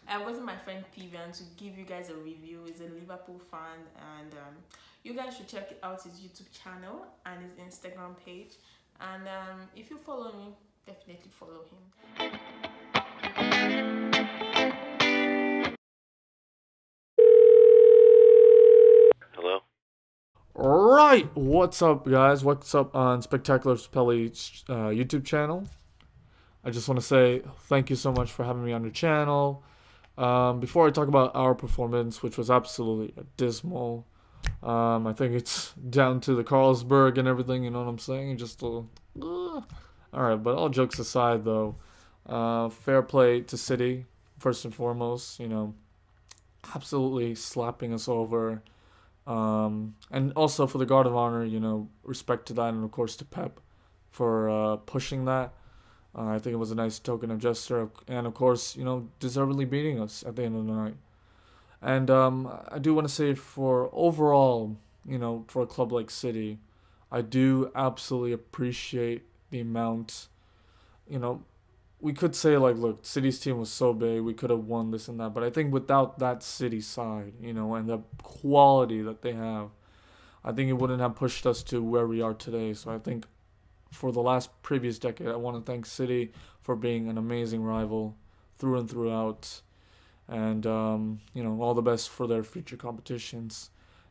I got my friend Thivian to give you guys a review. He's a Liverpool fan, and you guys should check out his YouTube channel and his Instagram page. And if you follow me, definitely follow him. Hello? Right, what's up, guys? What's up on Spectacular Spelly's YouTube channel? I just want to say thank you so much for having me on your channel. Before I talk about our performance, which was absolutely dismal, I think it's down to the Carlsberg and everything. You know what I'm saying? Just a little. All right, but all jokes aside, though, fair play to City first and foremost. Absolutely slapping us over. And also for the Guard of Honor, respect to that, and of course to Pep for pushing that. I think it was a nice token of gesture, and of course, deservedly beating us at the end of the night. And I do want to say for overall, for a club like City, I do absolutely appreciate the amount, you know, we could say like, look, City's team was so big, we could have won this and that, but I think without that City side, and the quality that they have, I think it wouldn't have pushed us to where we are today. So I think for the last previous decade, I want to thank City for being an amazing rival through and throughout, and all the best for their future competitions.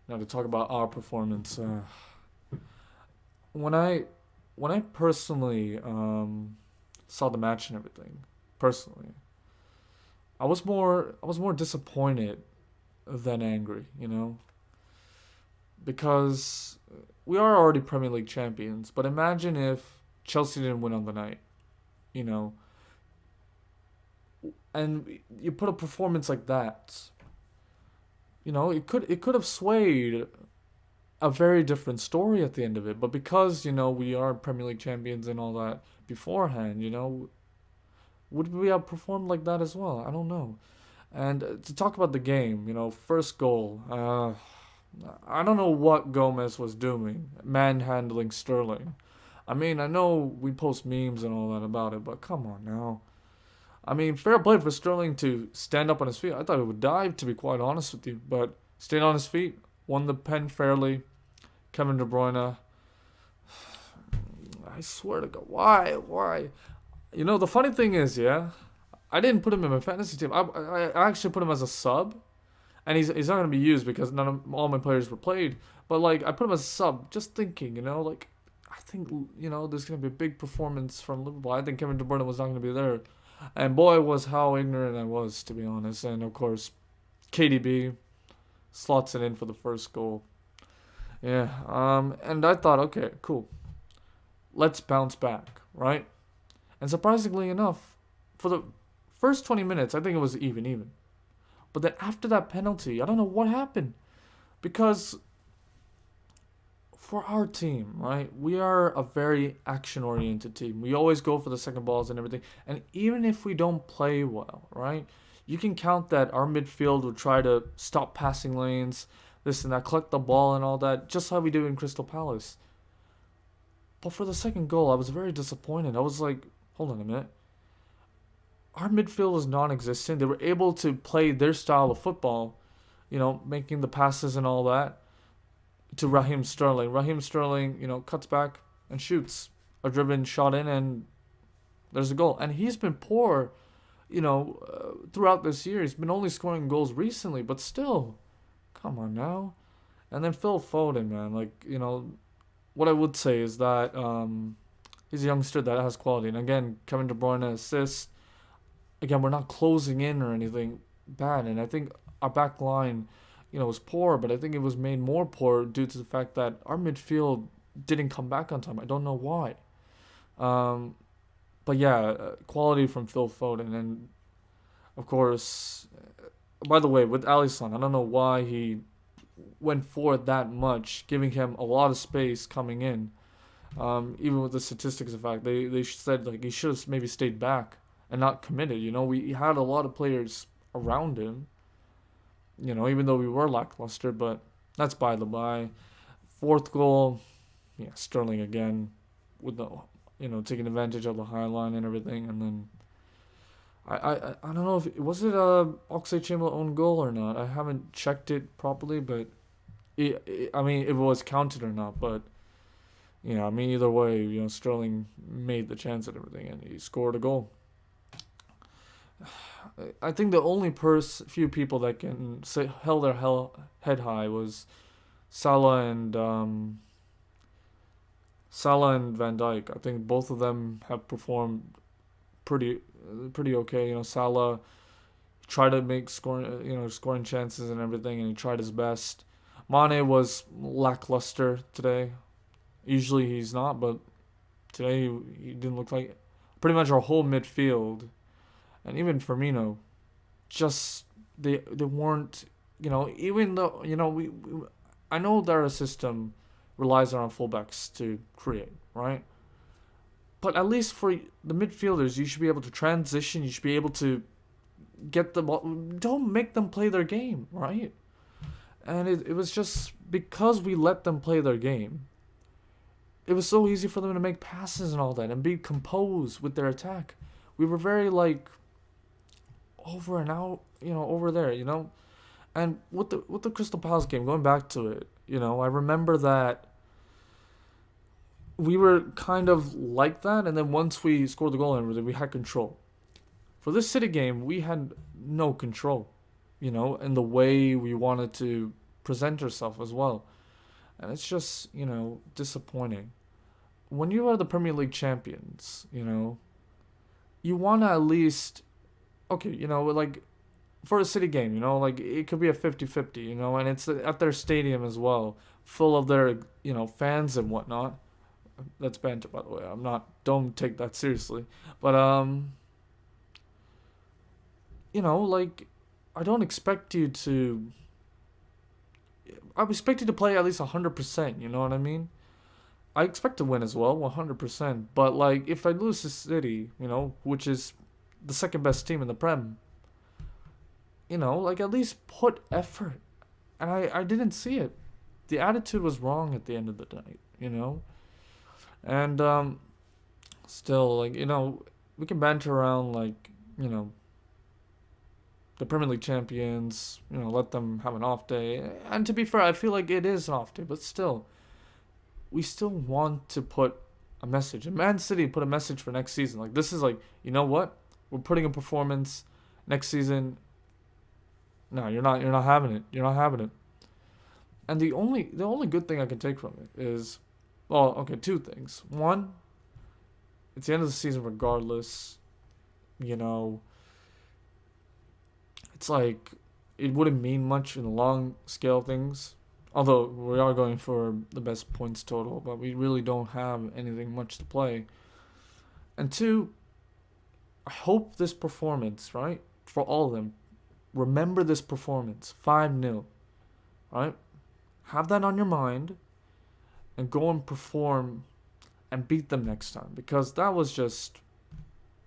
Now to talk about our performance, when I when I personally saw the match and everything, personally, I was more disappointed than angry, because we are already Premier League champions. But imagine if Chelsea didn't win on the night, you know, and you put a performance like that, it could have swayed a very different story at the end of it. But because we are Premier League champions and all that beforehand, would we have performed like that as well? I don't know. And to talk about the game, first goal. I don't know what Gomez was doing, manhandling Sterling. I mean, I know we post memes and all that about it, but come on now. I mean, fair play for Sterling to stand up on his feet. I thought he would dive, to be quite honest with you, but stayed on his feet, won the pen fairly. Kevin De Bruyne, I swear to God, why, why? The funny thing is, yeah, I didn't put him in my fantasy team. I actually put him as a sub, and he's not gonna be used because none of all my players were played. But like I put him as a sub, just thinking, like I think there's gonna be a big performance from Liverpool. I think Kevin De Bruyne was not gonna be there, and boy was how ignorant I was, to be honest. And of course, KDB slots it in for the first goal. Yeah. And I thought, okay, cool, let's bounce back, right? And surprisingly enough, for the first 20 minutes, I think it was even. But then after that penalty, I don't know what happened. Because for our team, right, we are a very action oriented team. We always go for the second balls and everything. And even if we don't play well, right, you can count that our midfield will try to stop passing lanes, this and that, collect the ball and all that, just how we do in Crystal Palace. But for the second goal, I was very disappointed. I was like, hold on a minute. Our midfield was non existent. They were able to play their style of football, making the passes and all that to Raheem Sterling. Raheem Sterling, cuts back and shoots a driven shot in, and there's a goal. And he's been poor, throughout this year. He's been only scoring goals recently, but still, come on now. And then Phil Foden, man, what I would say is that he's a youngster that has quality. And again, Kevin De Bruyne assists. Again, we're not closing in or anything bad. And I think our back line, was poor, but I think it was made more poor due to the fact that our midfield didn't come back on time. I don't know why. Um, but yeah, quality from Phil Foden. And of course, by the way, with Alisson, I don't know why he went forward that much, giving him a lot of space coming in. Even with the statistics, in fact, they said like he should have maybe stayed back and not committed. We had a lot of players around him. Even though we were lackluster, but that's by the by. Fourth goal, yeah, Sterling again with the taking advantage of the high line and everything, and then I don't know if was it a Oxlade-Chamberlain own goal or not. I haven't checked it properly, but I mean, if it was counted or not. But yeah, I mean, either way, Sterling made the chance and everything, and he scored a goal. I think the only few people that can held their head high was Salah and Van Dijk. I think both of them have performed pretty okay. Salah tried to make scoring chances and everything, and he tried his best. Mane was lackluster today. Usually he's not, but today he didn't look like pretty much our whole midfield, and even Firmino, just they weren't, even though we I know that our system relies on our fullbacks to create, right? But at least for the midfielders, you should be able to transition. You should be able to get the ball. Don't make them play their game, right? And it was just because we let them play their game. It was so easy for them to make passes and all that and be composed with their attack. We were very over and out, over there, And with the Crystal Palace game, going back to it, I remember that we were kind of like that, and then once we scored the goal and everything, we had control. For this City game, we had no control, in the way we wanted to present ourselves as well. And it's just, disappointing. When you are the Premier League champions, you want to at least, okay, for a City game, it could be a 50-50, and it's at their stadium as well, full of their, fans and whatnot. That's banter, by the way. Don't take that seriously. But, I don't expect you to, I expect you to play at least 100%, you know what I mean? I expect to win as well, 100%. But, if I lose to City, which is the second best team in the Prem, at least put effort. And I didn't see it. The attitude was wrong at the end of the night, And, still, we can banter around, the Premier League champions, let them have an off day. And to be fair, I feel like it is an off day, but still, we still want to put a message. And Man City put a message for next season. This is you know what? We're putting a performance next season. No, you're not having it. You're not having it. And the only good thing I can take from it is, well, okay, two things. One, it's the end of the season regardless. It's it wouldn't mean much in the long scale of things. Although we are going for the best points total, but we really don't have anything much to play. And two, I hope this performance, right, for all of them, remember this performance, 5-0, right? Have that on your mind and go and perform and beat them next time. Because that was just,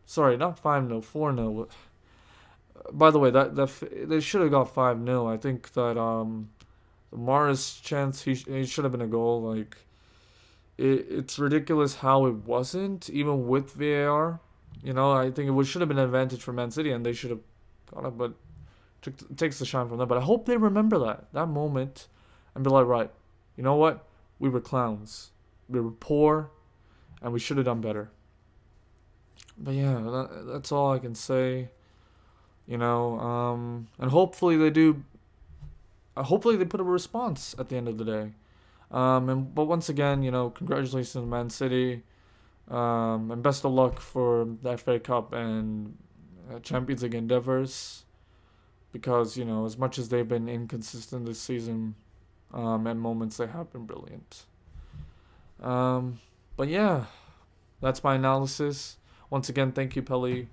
sorry, not 5-0, 4-0. By the way, that they should have got 5-0. I think that Mara's chance, he should have been a goal. It's ridiculous how it wasn't, even with VAR. I think it should have been an advantage for Man City, and they should have got it, but it takes the shine from them. But I hope they remember that moment and be like, right, you know what? We were clowns. We were poor, and we should have done better. But yeah, that's all I can say. And hopefully they do. Hopefully they put a response at the end of the day. But once again, congratulations to Man City, and best of luck for the FA Cup and Champions League endeavors. Because as much as they've been inconsistent this season, at moments they have been brilliant. But yeah, that's my analysis. Once again, thank you, Pelly,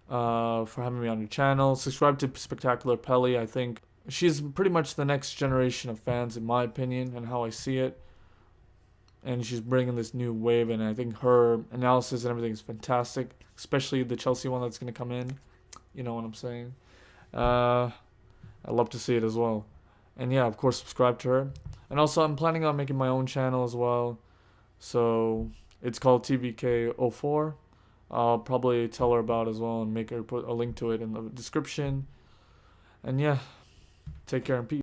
for having me on your channel. Subscribe to Spectacular Pelly. I think she's pretty much the next generation of fans, in my opinion, and how I see it. And she's bringing this new wave, and I think her analysis and everything is fantastic, especially the Chelsea one that's going to come in. You know what I'm saying? I love to see it as well. And yeah, of course, subscribe to her. And also, I'm planning on making my own channel as well. So it's called TVK04. I'll probably tell her about as well and make her put a link to it in the description. And yeah, take care and peace.